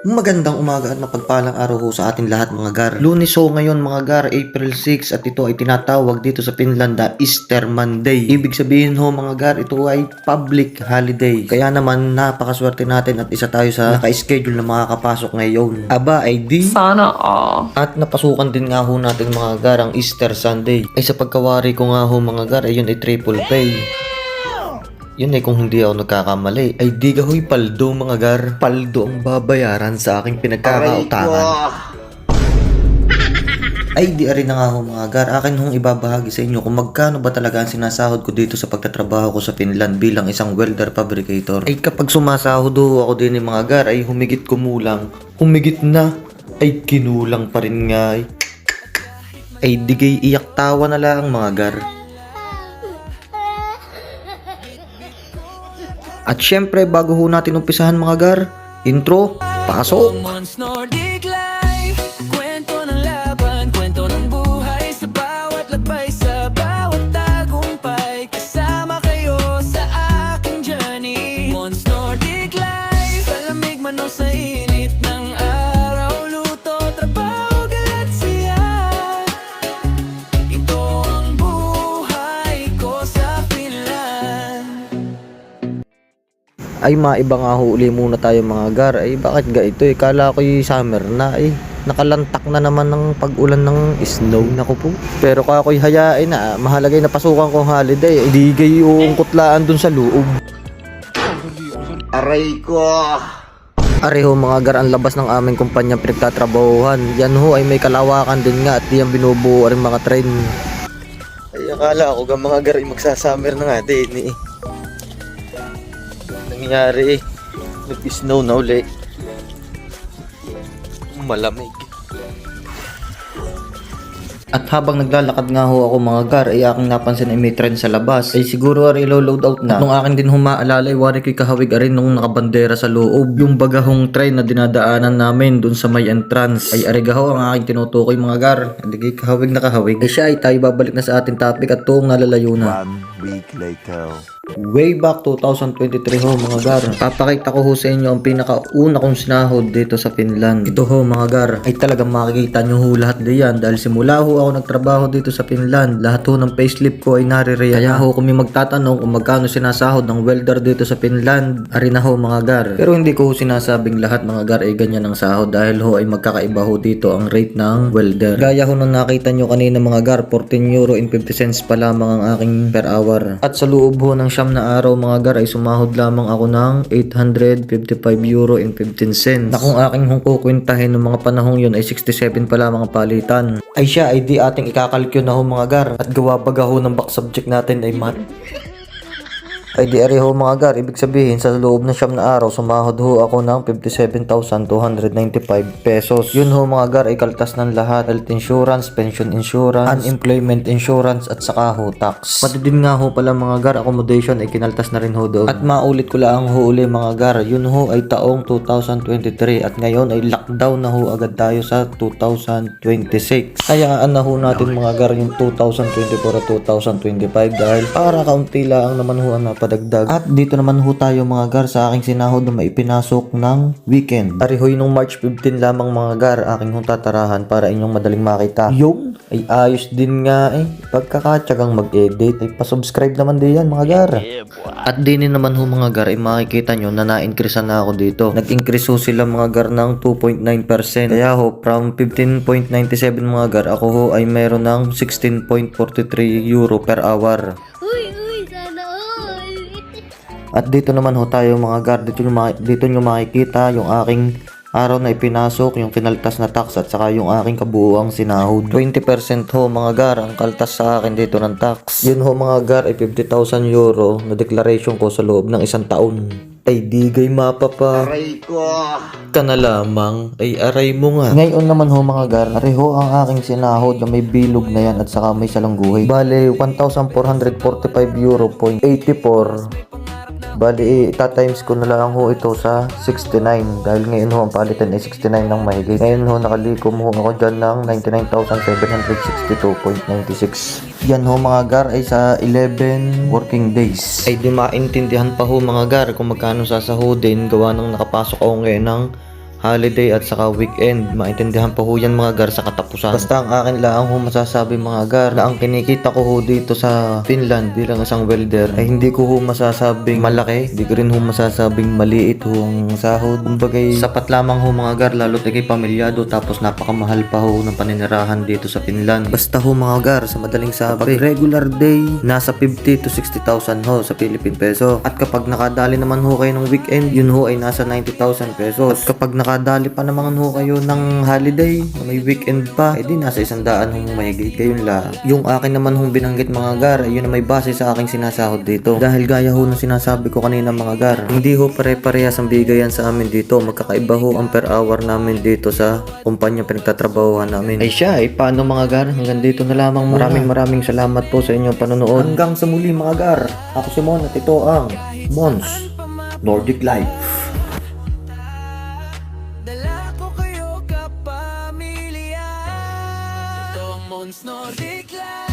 Magandang umaga at mapagpalang araw ho sa ating lahat mga gar. Lunes ho ngayon mga gar, April 6 at ito ay tinatawag dito sa Finland na Easter Monday. Ibig sabihin ho mga gar, ito ay public holiday. Kaya naman napakaswerte natin at isa tayo sa naka-schedule na makakapasok ngayon. Aba ay di Sana all. at napasukan din nga ho natin mga gar ang Easter Sunday. Ay sa pagkawari ko nga ho mga gar, ay yun ay triple pay. Yun ay kung hindi ako nagkakamali, ay di gahoy paldo mga gar. Paldo ang babayaran sa aking pinagkakautangan. Ay di rin na nga ho mga gar, akin hong ibabahagi sa inyo kung magkano ba talaga ang sinasahod ko dito sa pagtatrabaho ko sa Finland bilang isang welder fabricator. Ay kapag sumasahod ho ako din mga gar, ay humigit kumulang. Humigit na, ay kinulang pa rin nga ay. Ay digay iyak tawa na lang mga gar. At syempre bago ho natin umpisahan mga gar, intro, pasok! Nordic Life, kwento ng laban, kwento ng buhay sa bawat lakbay, sa bawat tagumpay. Kasama kayo sa aking journey. Mons Nordic Life, palamig man o sa init ng araw, luto, trabaho, galit siya. Ito ang buhay ko sa Finland. Ay maiba nga ho uli muna tayo mga gar. Ay bakit ga ito eh, kala ko yung summer na eh. Nakalantak na naman ng pag-ulan ng snow. Naku po. Pero kako'y hayain na, mahalagay na pasukan kong holiday. Ay di yung kutlaan dun sa loob. Aray ko! Areho mga gar, ang labas ng aming kumpanyang pinagtatrabahuhan. Yan ho ay may kalawakan din nga at di yan binubuo rin mga train. Ay akala ko ga mga gar ay magsasummer na nga din eh. Nangyari eh, nag-snow na uli. Malamig. At habang naglalakad nga ho ako mga gar, ay aking napansin ay may trend sa labas. Ay siguro ay load out na. At nung aking din humaalala ay wari ko'y kahawig arin nung nakabandera sa loob. Yung bagahong train na dinadaanan namin dun sa may entrance. Ay arigaho ang aking tinutukoy mga gar. Hindi kay kahawig na kahawig. Ay siya ay tayo babalik na sa ating topic at tuong nalalayo na. 1 week later. Way back 2023 ho mga gar. Papakita ko ho sa inyo ang pinakauna kong sinahod dito sa Finland. Ito ho mga gar, ay talagang makikita nyo ho lahat diyan dahil simula ho ako nagtrabaho dito sa Finland, lahat ho ng payslip ko ay nare-real. Kaya ho kung may magtatanong kung magkano sinasahod ng welder dito sa Finland, ari na ho mga gar. Pero hindi ko ho sinasabing lahat mga gar ay ganyan ang sahod dahil ho ay magkakaiba ho dito ang rate ng welder. Gaya ho nung nakita nyo kanina mga gar, 14 euro and 50 cents pa lamang ang aking per hour. At sa loob ho ng siyam na araw mga gar ay sumahod lamang ako ng 855 euro and 15 cents. Na kung aking hong kukwentahin ng mga panahong yun ay 67 pa lamang ang palitan. Ay siya ay di ating ikakalkyo na ho mga gar. At gawa baga ho ng back subject natin ay math. Ay di ari ho mga gar, ibig sabihin sa loob ng siyam na araw sumahod ho ako ng 57,295 pesos. Yun ho mga gar ay kaltas ng lahat, health insurance, pension insurance, unemployment insurance at saka ho tax. Pati din nga ho pala mga gar, accommodation ay kinaltas na rin ho doon. At maulit ko lang ho uli mga gar, yun ho ay taong 2023 at ngayon ay lockdown na ho agad tayo sa 2026. Hayaan na ho natin mga gar yung 2024 at 2025 dahil para kaunti lang naman ho ang napadagdag. At dito naman ho tayo mga gar sa aking sinahod na maipinasok ng weekend. Arihoy nung March 15 lamang mga gar, aking hong tatarahan para inyong madaling makita. Yung ay ayos din nga eh. Pagkakatsagang mag-edit ay pasubscribe naman din yan mga gar. At din naman ho mga gar ay makikita nyo na na-increase na ako dito. Nag-increase ho sila mga gar ng 2.9%. Kaya ho from 15.97 mga gar, ako ho ay meron ng 16.43 euro per hour. Uy, sana all. At dito naman ho tayo mga gar, dito nyo makikita yung aking araw na ipinasok, yung kinaltas na tax at saka yung aking kabuuang sinahod. 20% ho mga gar ang kaltas sa akin dito ng tax. Yun ho mga gar ay 50,000 euro na declaration ko sa loob ng isang taon. Ay digay mapa pa. Aray ko! Ka na lamang, ay aray mo nga. Ngayon naman ho mga gar, areho ang aking sinahod na may bilog na yan at saka may salangguhay. Bale, 1,445 euro point 84. Bali, itatimes ko na lang ho ito sa 69 dahil ngayon ho ang palitan ay 69 ng mahigit. Ngayon ho nakalikom ho ako dyan ng 99,762.96. Yan ho mga gar ay sa 11 working days. Ay di maintindihan pa ho mga gar kung magkano sasahodin gawa ng nakapasok ako ngayon ng holiday at saka weekend. Maintindihan pa ho yan mga gar sa katapusan. Basta ang akin lang ho masasabi mga gar na ang kinikita ko ho dito sa Finland bilang isang welder ay hindi ko ho masasabing malaki, hindi ko rin ho masasabing maliit ho ang sahod. Kumbagay sapat lamang ho mga gar, lalo tigay pamilyado, tapos napakamahal pa ho ng paninirahan dito sa Finland. Basta ho mga gar, sa madaling sabi, pag regular day nasa 50 to 60,000 ho sa Philippine peso. At kapag nakadali naman ho kayo ng weekend, yun ho ay nasa 90,000 pesos. At kapag nakadali pa naman ho kayo ng holiday na may weekend pa, edi nasa 100 hong mahigit kayo la. Yung akin naman hong binanggit mga gar, yun na may base sa aking sinasahod dito. Dahil gaya ho ng sinasabi ko kanina mga gar, hindi ho pare-parehas ang bigayan sa amin dito. Magkakaiba ho ang per hour namin dito sa kumpanya pinagtatrabahuhan namin. Ay siya, paano mga gar? Hanggang dito na lamang muna. Maraming salamat po sa inyong panonood. Hanggang sa muli mga gar. Ako si Mon at ito ang Mons Nordic Life. Dala ko kayo kapamilya. Ito ang Mons Nordic Life.